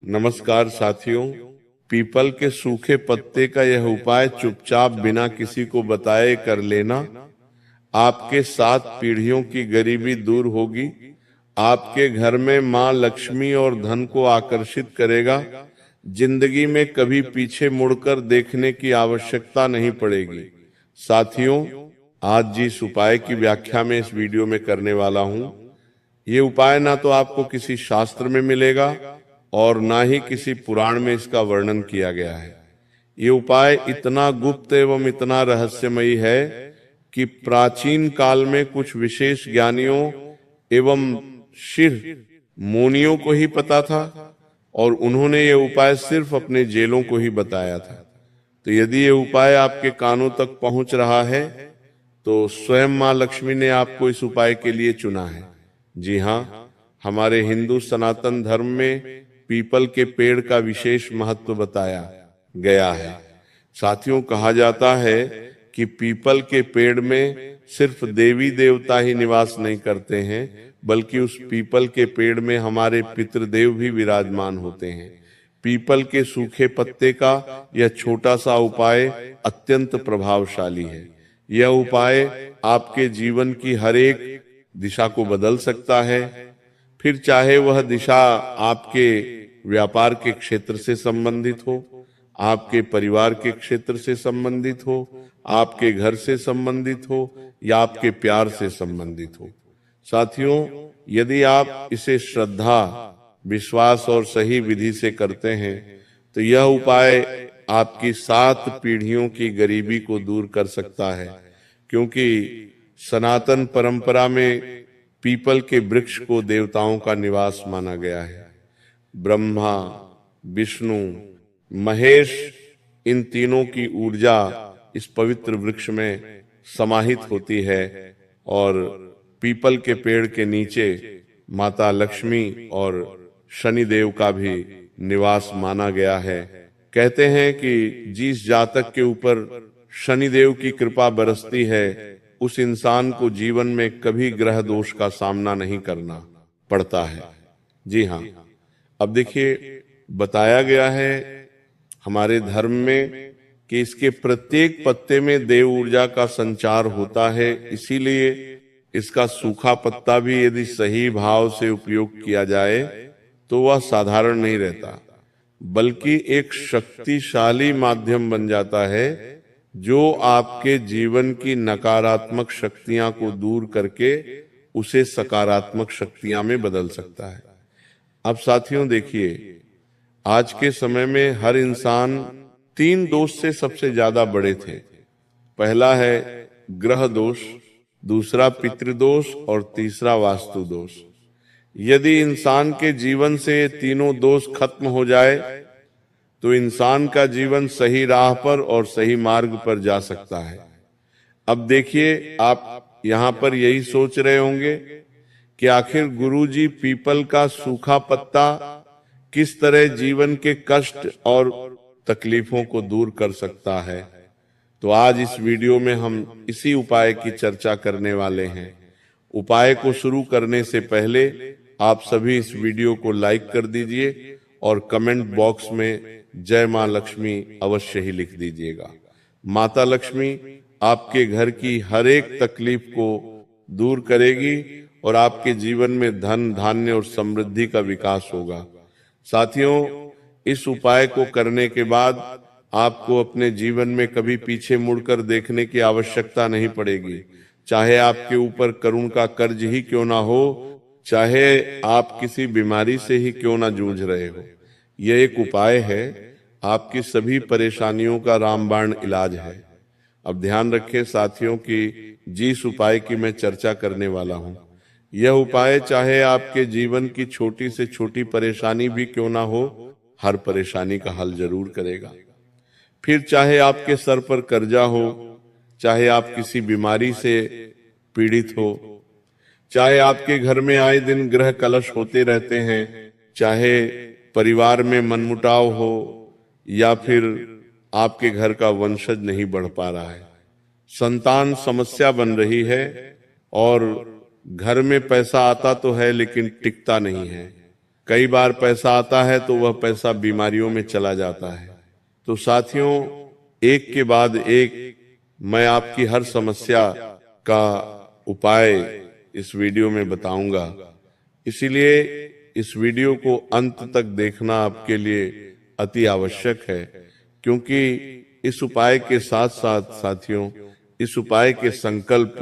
नमस्कार साथियों। पीपल के सूखे पत्ते का यह उपाय चुपचाप बिना किसी को बताए कर लेना आपके 7 पीढ़ियों की गरीबी दूर होगी, आपके घर में मां लक्ष्मी और धन को आकर्षित करेगा। जिंदगी में कभी पीछे मुड़कर देखने की आवश्यकता नहीं पड़ेगी। साथियों, आज जिस उपाय की व्याख्या मैं इस वीडियो में करने वाला हूं, ये उपाय ना तो आपको किसी शास्त्र में मिलेगा और ना ही किसी पुराण में इसका वर्णन किया गया है। ये उपाय इतना गुप्त एवं इतना रहस्यमयी है कि प्राचीन काल में कुछ विशेष ज्ञानियों एवं ऋषि मुनियों को ही पता था और उन्होंने ये उपाय सिर्फ अपने जेलों को ही बताया था। तो यदि ये उपाय आपके कानों तक पहुंच रहा है तो स्वयं मां लक्ष्मी ने आपको इस उपाय के लिए चुना है। जी हाँ, हमारे हिंदू सनातन धर्म में पीपल के पेड़ का विशेष महत्व बताया गया है। साथियों, कहा जाता है कि पीपल के पेड़ में सिर्फ देवी देवता ही निवास नहीं करते हैं, बल्कि उस पीपल के पेड़ में हमारे पितृदेव भी विराजमान होते हैं। पीपल के सूखे पत्ते का यह छोटा सा उपाय अत्यंत प्रभावशाली है। यह उपाय आपके जीवन की हर एक दिशा को बदल सकता है। फिर चाहे वह दिशा आपके व्यापार के क्षेत्र से संबंधित हो, आपके परिवार के क्षेत्र से संबंधित हो, आपके घर से संबंधित हो या आपके प्यार से संबंधित हो। साथियों, यदि आप इसे श्रद्धा, विश्वास और सही विधि से करते हैं तो यह उपाय आपकी 7 पीढ़ियों की गरीबी को दूर कर सकता है। क्योंकि सनातन परंपरा में पीपल के वृक्ष को देवताओं का निवास माना गया है। ब्रह्मा, विष्णु, महेश, इन तीनों की ऊर्जा इस पवित्र वृक्ष में समाहित होती है और पीपल के पेड़ के नीचे माता लक्ष्मी और शनिदेव का भी निवास माना गया है। कहते हैं कि जिस जातक के ऊपर शनिदेव की कृपा बरसती है उस इंसान को जीवन में कभी ग्रह दोष का सामना नहीं करना पड़ता है। जी हाँ, अब देखिए, बताया गया है हमारे धर्म में कि इसके प्रत्येक पत्ते में देव ऊर्जा का संचार होता है। इसीलिए इसका सूखा पत्ता भी यदि सही भाव से उपयोग किया जाए तो वह साधारण नहीं रहता, बल्कि एक शक्तिशाली माध्यम बन जाता है जो आपके जीवन की नकारात्मक शक्तियां को दूर करके उसे सकारात्मक शक्तियां में बदल सकता है। अब साथियों देखिए, आज के समय में हर इंसान 3 दोष से सबसे ज्यादा बड़े थे। पहला है ग्रह दोष, दूसरा पितृदोष और तीसरा वास्तु दोष। यदि इंसान के जीवन से ये तीनों दोष खत्म हो जाए तो इंसान का जीवन सही राह पर और सही मार्ग पर जा सकता है। अब देखिए, आप यहाँ पर यही सोच रहे होंगे कि आखिर गुरुजी पीपल का सूखा पत्ता किस तरह जीवन के कष्ट और तकलीफों को दूर कर सकता है। तो आज इस वीडियो में हम इसी उपाय की चर्चा करने वाले हैं। उपाय को शुरू करने से पहले आप सभी इस वीडियो को लाइक कर दीजिए और कमेंट बॉक्स में जय मां लक्ष्मी अवश्य ही लिख दीजिएगा। माता लक्ष्मी आपके घर की हर एक तकलीफ को दूर करेगी और आपके जीवन में धन, धान्य और समृद्धि का विकास होगा। साथियों, इस उपाय को करने के बाद आपको अपने जीवन में कभी पीछे मुड़कर देखने की आवश्यकता नहीं पड़ेगी। चाहे आपके ऊपर करुण का कर्ज ही क्यों ना हो, चाहे आप किसी बीमारी से ही क्यों ना जूझ रहे हो, यह एक उपाय है। आपकी सभी परेशानियों का रामबाण इलाज है। अब ध्यान रखें साथियों कि जिस उपाय की मैं चर्चा करने वाला हूं, यह उपाय चाहे आपके जीवन की छोटी से छोटी परेशानी भी क्यों ना हो, हर परेशानी का हल जरूर करेगा। फिर चाहे आपके सर पर कर्जा हो, चाहे आप किसी बीमारी से पीड़ित हो, चाहे आपके घर में आए दिन ग्रह कलश होते रहते हैं, चाहे परिवार में मनमुटाव हो या फिर आपके घर का वंशज नहीं बढ़ पा रहा है, संतान समस्या बन रही है और घर में पैसा आता तो है लेकिन टिकता नहीं है, कई बार पैसा आता है तो वह पैसा बीमारियों में चला जाता है। तो साथियों, एक के बाद एक मैं आपकी हर समस्या का उपाय इस वीडियो में बताऊंगा। इसीलिए इस वीडियो को अंत तक देखना आपके लिए अति आवश्यक है, क्योंकि इस उपाय के साथ साथ साथियों, इस उपाय के संकल्प,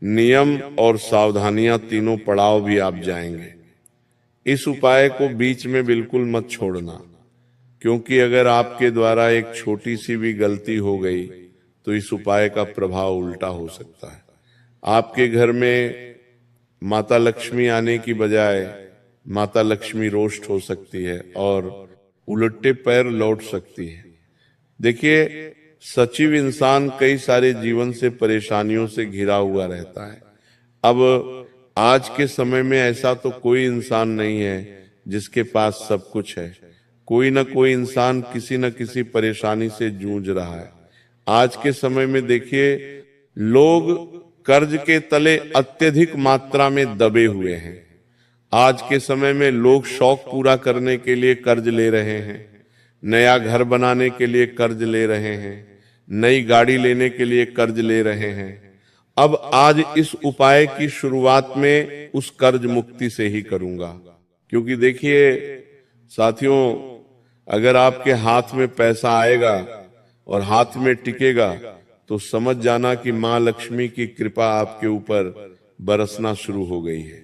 नियम और सावधानियां तीनों पड़ाव भी आप जाएंगे। इस उपाय को बीच में बिल्कुल मत छोड़ना, क्योंकि अगर आपके द्वारा एक छोटी सी भी गलती हो गई तो इस उपाय का प्रभाव उल्टा हो सकता है। आपके घर में माता लक्ष्मी आने की बजाय माता लक्ष्मी रोष्ट हो सकती है और उलटे पैर लौट सकती है। देखिए, सचिव इंसान कई सारे जीवन से परेशानियों से घिरा हुआ रहता है। अब आज के समय में ऐसा तो कोई इंसान नहीं है जिसके पास सब कुछ है। कोई ना कोई इंसान किसी न किसी परेशानी से जूझ रहा है। आज के समय में देखिए, लोग कर्ज के तले अत्यधिक मात्रा में दबे हुए हैं। आज के समय में लोग शौक पूरा करने के लिए कर्ज ले रहे हैं, नया घर बनाने के लिए कर्ज ले रहे हैं, नई गाड़ी लेने के लिए कर्ज ले रहे हैं। अब आज इस उपाय की शुरुआत में उस कर्ज मुक्ति से ही करूंगा, क्योंकि देखिए साथियों, अगर आपके हाथ में पैसा आएगा और हाथ में टिकेगा तो समझ जाना कि मां लक्ष्मी की कृपा आपके ऊपर बरसना शुरू हो गई है।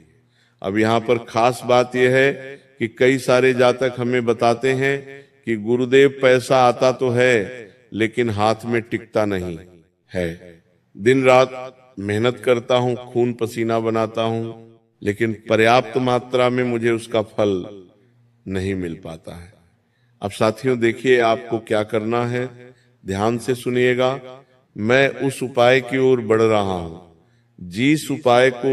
अब यहाँ पर खास बात यह है कि कई सारे जातक हमें बताते हैं कि गुरुदेव पैसा आता तो है लेकिन हाथ में टिकता नहीं है। दिन रात मेहनत करता हूं, खून पसीना बनाता हूं, लेकिन पर्याप्त मात्रा में मुझे उसका फल नहीं मिल पाता है। अब साथियों देखिए, आपको क्या करना है, ध्यान से सुनिएगा। मैं उस उपाय की ओर बढ़ रहा हूं जिस उपाय को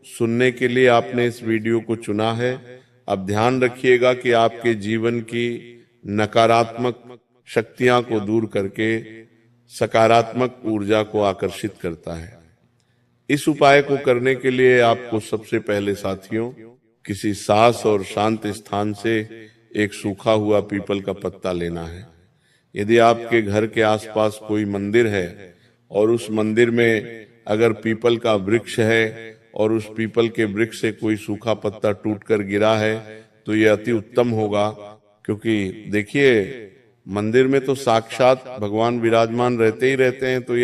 सुनने के लिए आपने इस वीडियो को चुना है। अब ध्यान रखिएगा कि आपके जीवन की नकारात्मक शक्तियां को दूर करके सकारात्मक ऊर्जा को आकर्षित करता है। इस उपाय को करने के लिए आपको सबसे पहले साथियों, किसी साफ और शांत स्थान से एक सूखा हुआ पीपल का पत्ता लेना है। यदि आपके घर के आसपास कोई मंदिर है और उस मंदिर में अगर पीपल का वृक्ष है और उस पीपल के वृक्ष से कोई सूखा पत्ता टूटकर गिरा है तो यह अति उत्तम होगा, क्योंकि देखिए मंदिर में तो साक्षात भगवान विराजमान रहते ही रहते हैं, तो ये